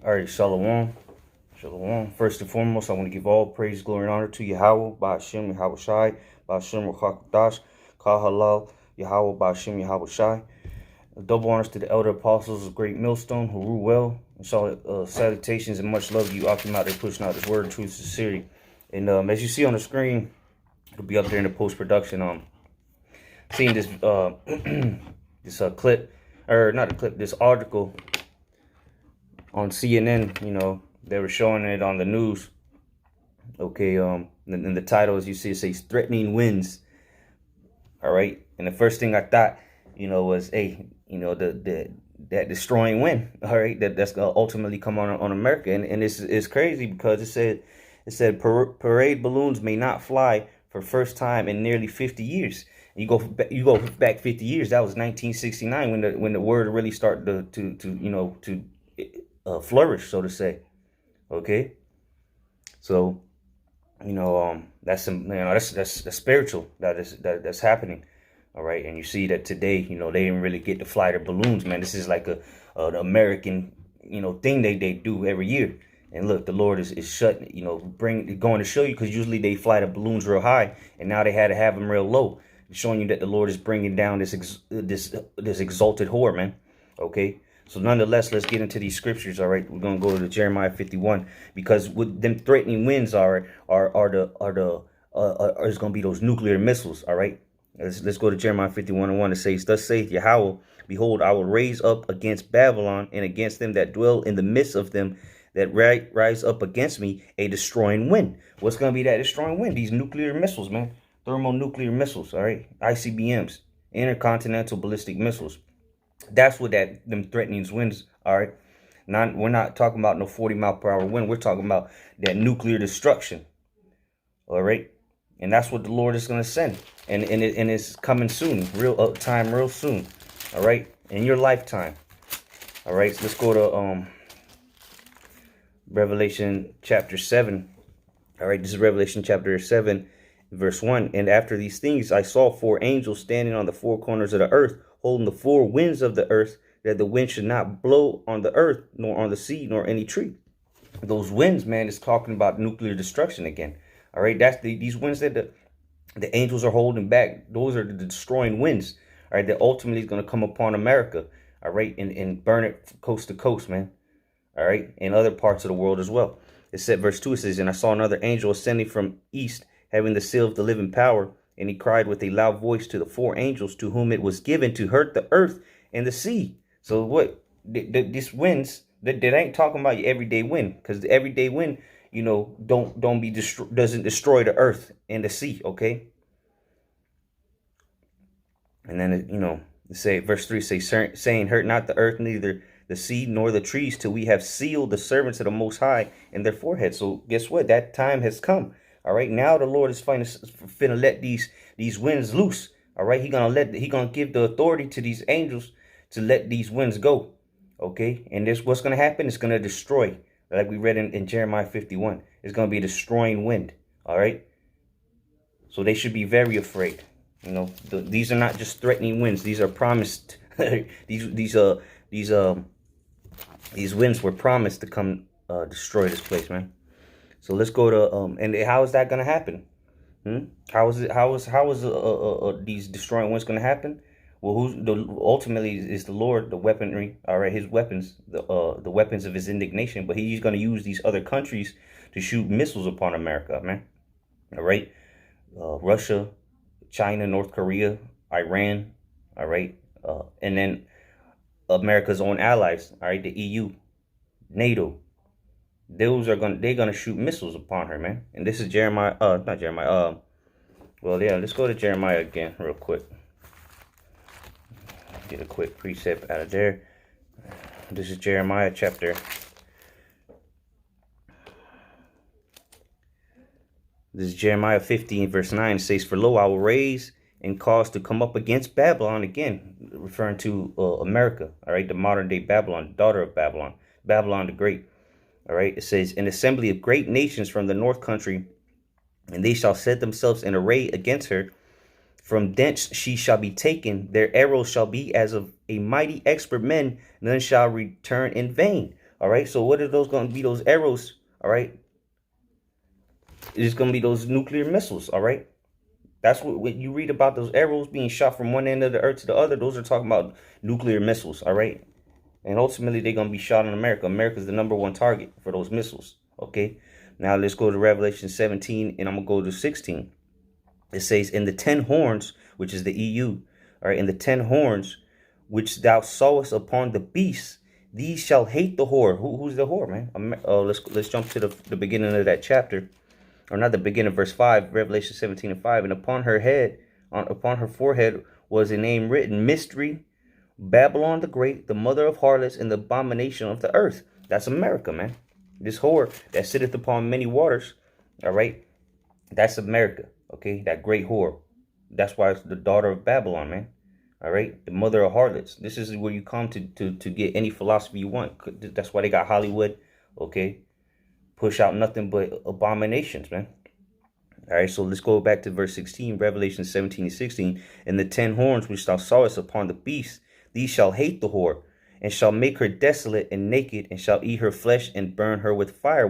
All right, Shalom. Shalom. First and foremost, I want to give all praise, glory, and honor to Yahweh, Ba'ashem, Yahweh Shai, Ba'ashem, Ruchakadash, Kahalal, Yahweh, Ba'ashem, Yahweh Shai. Double honors to the elder apostles of Great Millstone who rule well. And salutations and much love to you, Akim, out there pushing out this word of truth, sincerity. And as you see on the screen, it'll be up there in the post-production. Seeing this this clip, or not a clip, this article on CNN, you know, they were showing it on the news. Okay, and the title, as you see, it says threatening winds. All right, and the first thing I thought, you know, was, hey, you know, that destroying wind. All right, that's gonna ultimately come on America, and it's crazy because it said parade balloons may not fly for first time in nearly 50 years. You go back 50 years. That was 1969 when the word really started to flourish, so to say. Okay, so that's spiritual that's happening. All right, and you see that today, you know, they didn't really get to fly their balloons, man. This is like an American, you know, thing they do every year. And look, the Lord is shutting, you know, going to show you, because usually they fly the balloons real high, and now they had to have them real low, showing you that the Lord is bringing down this exalted whore, man. Okay, so nonetheless, let's get into these scriptures. All right, we're gonna go to Jeremiah 51, because with them threatening winds is gonna be those nuclear missiles. All right, let's go to Jeremiah 51:1. It says, "Thus saith Yahweh, behold, I will raise up against Babylon and against them that dwell in the midst of them that rise up against me a destroying wind." What's gonna be that destroying wind? These nuclear missiles, man. Thermonuclear missiles. All right, ICBMs, intercontinental ballistic missiles. That's what them threatening winds are. We're not talking about no 40-mile-per-hour wind. We're talking about that nuclear destruction. All right, and that's what the Lord is going to send, and it's coming soon, real soon. All right, in your lifetime. All right, so let's go to Revelation chapter 7. All right, this is Revelation chapter 7, verse 1. "And after these things I saw 4 angels standing on the 4 corners of the earth, holding the 4 winds of the earth, that the wind should not blow on the earth, nor on the sea, nor any tree." Those winds, man, is talking about nuclear destruction again. All right, that's these winds that the angels are holding back. Those are the destroying winds. All right, that ultimately is going to come upon America. All right, and burn it coast to coast, man. All right, in other parts of the world as well. It said, verse 2, it says, "And I saw another angel ascending from east, having the seal of the living power. And he cried with a loud voice to the 4 angels to whom it was given to hurt the earth and the sea." So what? These winds, that ain't talking about your everyday wind, because the everyday wind, you know, doesn't destroy the earth and the sea. Okay. And then verse 3 saying, "Hurt not the earth, neither the sea nor the trees, till we have sealed the servants of the Most High in their foreheads." So guess what? That time has come. All right, now the Lord is finna let these winds loose. All right, he gonna give the authority to these angels to let these winds go. Okay, and this what's gonna happen? It's gonna destroy, like we read in Jeremiah 51. It's gonna be a destroying wind. All right, so they should be very afraid. You know, these are not just threatening winds. These are promised. these winds were promised to come destroy this place, man. So let's go to and how is that gonna happen? How is these destroying winds gonna happen? Well, ultimately is the Lord, the weaponry, all right, his weapons, the weapons of his indignation. But he's gonna use these other countries to shoot missiles upon America, man. All right, Russia, China, North Korea, Iran, all right, and then America's own allies, all right, the EU, NATO. They're gonna shoot missiles upon her, man. And this is Jeremiah, not Jeremiah, well, yeah, let's go to Jeremiah again real quick. Get a quick precept out of there. This is Jeremiah chapter. This is Jeremiah 15, verse 9. It says, "For lo, I will raise and cause to come up against Babylon," again, referring to America, all right, the modern day Babylon, daughter of Babylon, Babylon the Great. All right, it says, "An assembly of great nations from the north country, and they shall set themselves in array against her. From thence she shall be taken. Their arrows shall be as of a mighty expert men. None shall return in vain." All right. So what are those going to be? Those arrows. All right. It's going to be those nuclear missiles. All right. That's what when you read about those arrows being shot from one end of the earth to the other. Those are talking about nuclear missiles. All right. And ultimately, they're going to be shot in America. America's the #1 target for those missiles. Okay. Now let's go to Revelation 17, and I'm going to go to 16. It says, in the 10 horns, which is the EU, all right, in the 10 horns, which thou sawest upon the beast, these shall hate the whore. Who's the whore, man? Let's jump to the beginning of that chapter, or not the beginning, verse 5, Revelation 17 and 5. And upon her head, upon her forehead was a name written, Mystery, Babylon the Great, the mother of harlots and the abomination of the earth. That's America, man. This whore that sitteth upon many waters, all right, that's America. Okay, that great whore. That's why it's the daughter of Babylon, man. All right, the mother of harlots. This is where you come to get any philosophy you want. That's why they got Hollywood. Okay, push out nothing but abominations, man. All right, so let's go back to verse 16, Revelation 17 and 16. And the 10 horns which thou sawest upon the beast, these shall hate the whore, and shall make her desolate and naked, and shall eat her flesh and burn her with fire.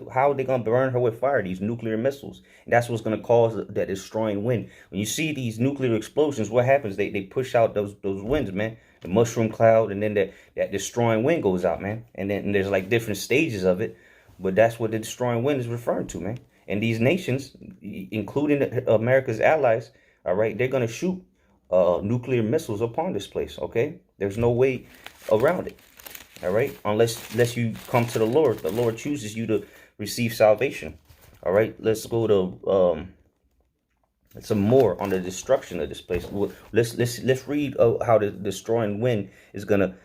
How are they going to burn her with fire? These nuclear missiles. And that's what's going to cause that destroying wind. When you see these nuclear explosions, what happens? They push out those winds, man. The mushroom cloud, and then that destroying wind goes out, man. And then there's like different stages of it. But that's what the destroying wind is referring to, man. And these nations, including America's allies, all right, they're going to shoot nuclear missiles upon this place, okay? There's no way around it, all right? Unless you come to the Lord chooses you to receive salvation, all right? Let's go to some more on the destruction of this place. Let's read how the destroying wind is gonna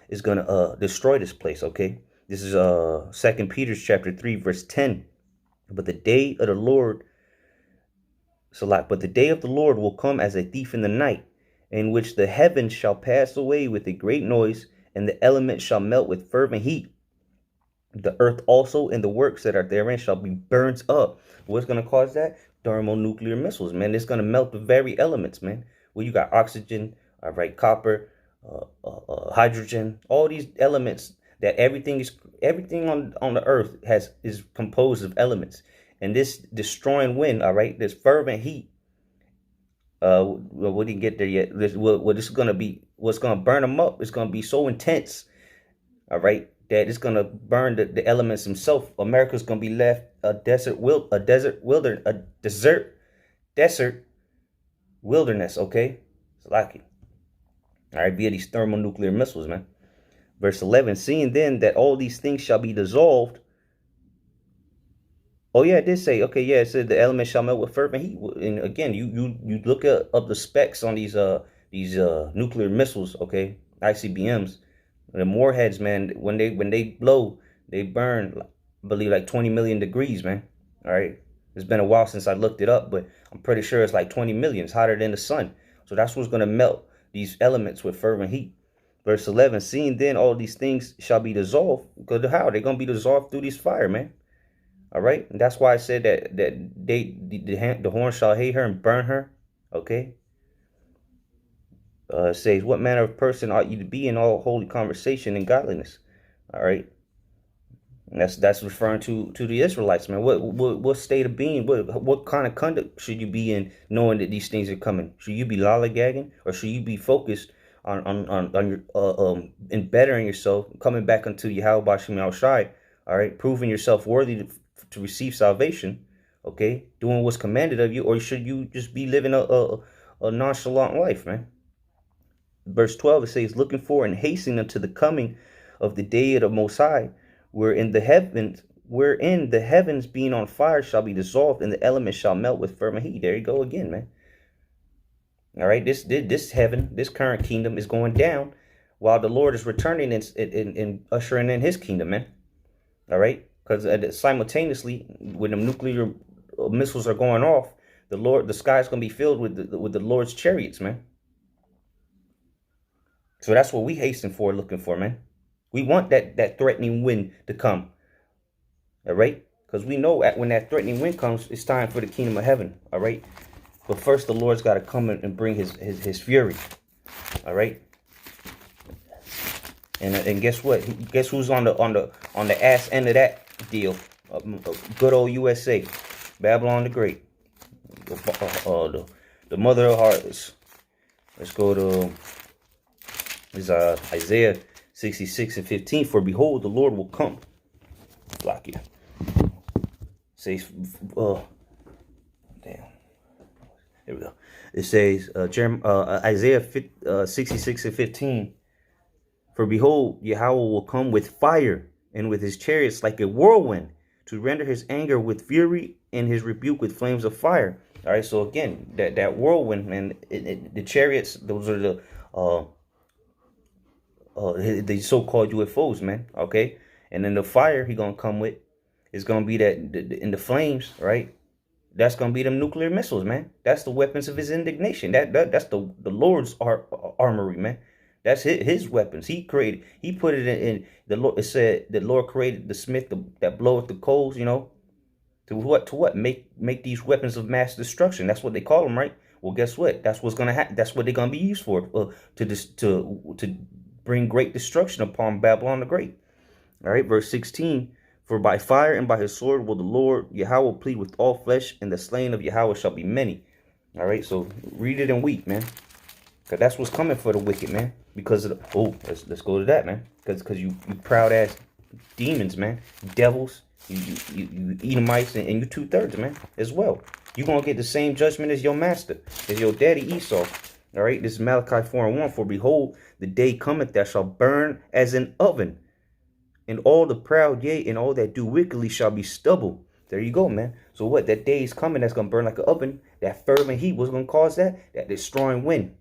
destroy this place, okay? This is 2 Peter chapter 3 verse 10. But the day of the Lord will come as a thief in the night, in which the heavens shall pass away with a great noise, and the elements shall melt with fervent heat. The earth also and the works that are therein shall be burnt up. What's going to cause that? Thermonuclear missiles, man. It's going to melt the very elements, man. Well, you got oxygen, all right, copper, hydrogen, all these elements that everything on the earth is composed of elements. And this destroying wind, all right, this fervent heat, we didn't get there yet. What is going to be, what's going to burn them up is going to be so intense, all right, that it's going to burn the elements themselves. America's going to be left a desert wilderness, okay? It's like it. All right, via these thermonuclear missiles, man. Verse 11, seeing then that all these things shall be dissolved. Oh yeah, it did say, okay, yeah, it said the elements shall melt with fervent heat. And again, you look up the specs on these nuclear missiles, okay, ICBMs. The warheads, man, when they blow, they burn, I believe, like 20 million degrees, man. All right, it's been a while since I looked it up, but I'm pretty sure it's like 20 million. It's hotter than the sun. So that's what's gonna melt these elements with fervent heat. Verse 11, seeing then all these things shall be dissolved. Because how? They're going to be dissolved through this fire, man. All right? And that's why I said that the horn shall hate her and burn her. Okay? It says, what manner of person ought you to be in all holy conversation and godliness? All right? And that's referring to the Israelites, man. What state of being, what kind of conduct should you be in knowing that these things are coming? Should you be lollygagging, or should you be focused on your in bettering yourself, coming back unto Yahweh Bashim Al-Shai, all right, proving yourself worthy to receive salvation, okay, doing what's commanded of you, or should you just be living a nonchalant life, man? Verse 12, it says, looking for and hastening unto the coming of the day of the Most High, wherein the heavens being on fire shall be dissolved, and the elements shall melt with fervent heat. There you go again, man. All right, this heaven, this current kingdom is going down while the Lord is returning and ushering in his kingdom, man. All right, because simultaneously, when the nuclear missiles are going off, the sky is going to be filled with the Lord's chariots, man. So that's what we hasten for, looking for, man. We want that threatening wind to come. All right, because we know when that threatening wind comes, it's time for the kingdom of heaven. All right. But first, the Lord's got to come and bring his fury. All right. And guess what? Guess who's on the ass end of that deal? Good old USA, Babylon the Great, the mother of harlots. Let's go to Isaiah 66:15. For behold, the Lord will come. Block you. Says, damn. Here we go. It says, Isaiah 66:15. For behold, Yahweh will come with fire and with his chariots like a whirlwind, to render his anger with fury and his rebuke with flames of fire. All right, so again, that whirlwind, man, the chariots, those are the so-called UFOs, man. Okay, and then the fire he gonna come with is gonna be that in the flames, right? That's gonna be them nuclear missiles, man. That's the weapons of his indignation. That's the Lord's armory, man. That's his weapons. He created. He put it in the Lord. It said the Lord created the smith that bloweth the coals. You know, to what? To what? Make these weapons of mass destruction. That's what they call them, right? Well, guess what? That's what's gonna happen. That's what they're gonna be used for. To bring great destruction upon Babylon the Great. All right, verse 16. For by fire and by his sword will the Lord Yahweh plead with all flesh, and the slain of Yahweh shall be many. All right, so read it and weep, man. Because that's what's coming for the wicked, man. Because of the, let's go to that, man. Because you proud ass demons, man. Devils, you Edomites, and you 2/3, man, as well. You're going to get the same judgment as your master, as your daddy Esau. All right, this is Malachi 4:1. For behold, the day cometh that shall burn as an oven, and all the proud, yea, and all that do wickedly shall be stubble. There you go, man. So what? That day is coming that's going to burn like an oven. That fervent heat was going to cause that destroying wind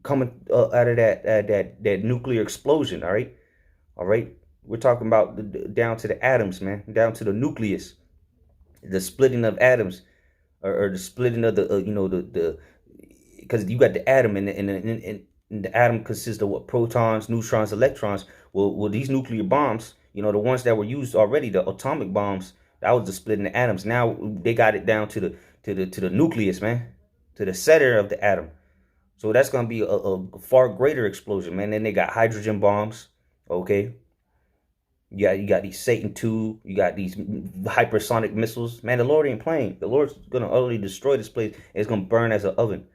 coming out of that nuclear explosion. All right. We're talking about down to the atoms, man, down to the nucleus, the splitting of atoms, or the splitting of the because you got the atom and the atom consists of what? Protons, neutrons, electrons. Well, these nuclear bombs, the ones that were used already, the atomic bombs, that was the splitting the atoms. Now they got it down to the nucleus, man, to the center of the atom. So that's gonna be a far greater explosion, man. Then they got hydrogen bombs, okay. You got these Satan II, you got these hypersonic missiles, man. The Lord ain't playing. The Lord's gonna utterly destroy this place. And it's gonna burn as an oven.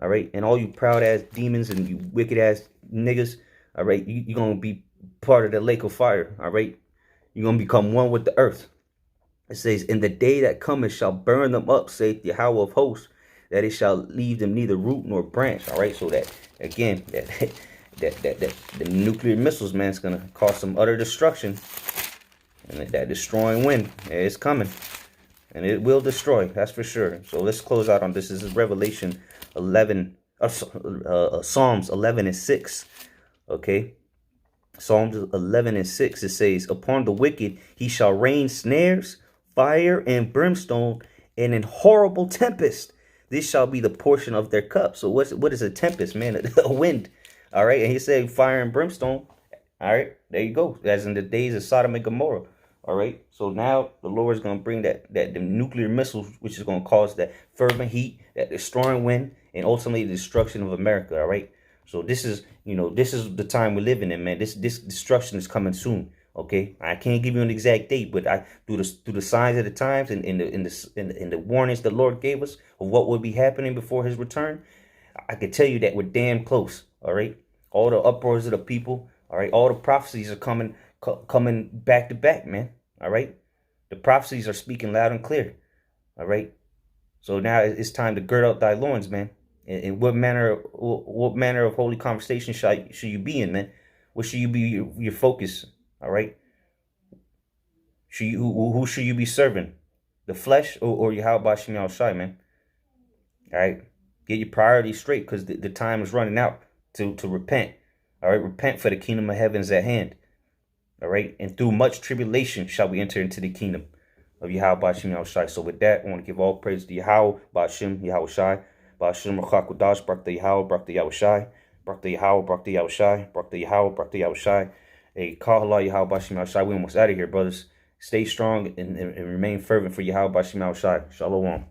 All right, and all you proud ass demons and you wicked ass niggas, all right, you're gonna be part of the lake of fire. All right, you're gonna become one with the earth. It says, in the day that cometh shall burn them up, saith Yahweh of hosts, that it shall leave them neither root nor branch. All right, so that again, the nuclear missiles, man, is gonna cause some utter destruction, and that destroying wind is coming, and it will destroy. That's for sure. So let's close out on this. This is Revelation 11, Psalms 11:6. Okay, Psalms 11:6. It says, upon the wicked he shall rain snares, fire and brimstone, and in horrible tempest. This shall be the portion of their cup. So what is a tempest, man? A wind. All right, and he said fire and brimstone. All right, there you go. As in the days of Sodom and Gomorrah. All right, so now the Lord is going to bring the nuclear missiles, which is going to cause that fervent heat, that destroying wind, and ultimately the destruction of America. All right, so this is the time we're living in, man. This destruction is coming soon. Okay, I can't give you an exact date, but through the signs of the times and in the warnings the Lord gave us of what would be happening before His return, I can tell you that we're damn close. All right, all the uproars of the people. All right, all the prophecies are coming back to back, man. All right, the prophecies are speaking loud and clear. All right, so now it's time to gird up thy loins, man. And what manner of holy conversation should you be in, man? What should you be your focus? All right. Who should you be serving? The flesh or Yahweh Bashim Yahushai, man? All right. Get your priorities straight, because the time is running out to repent. All right. Repent, for the kingdom of heaven is at hand. All right. And through much tribulation shall we enter into the kingdom of Yahweh Bashim Yahushai. So with that, I want to give all praise to Yahweh Bashim Yahushai. Bashim Rachakudash, Barak the Yahweh, Barak the Yahushai, Barak the Yahweh, Barak the Yahushai, Barak the Yahweh, Barak the Yahushai. Hey, Kahala Yahweh Bashim Yahushai. We almost out of here, brothers. Stay strong and remain fervent for Yahweh Bashim Yahushai. Shalom.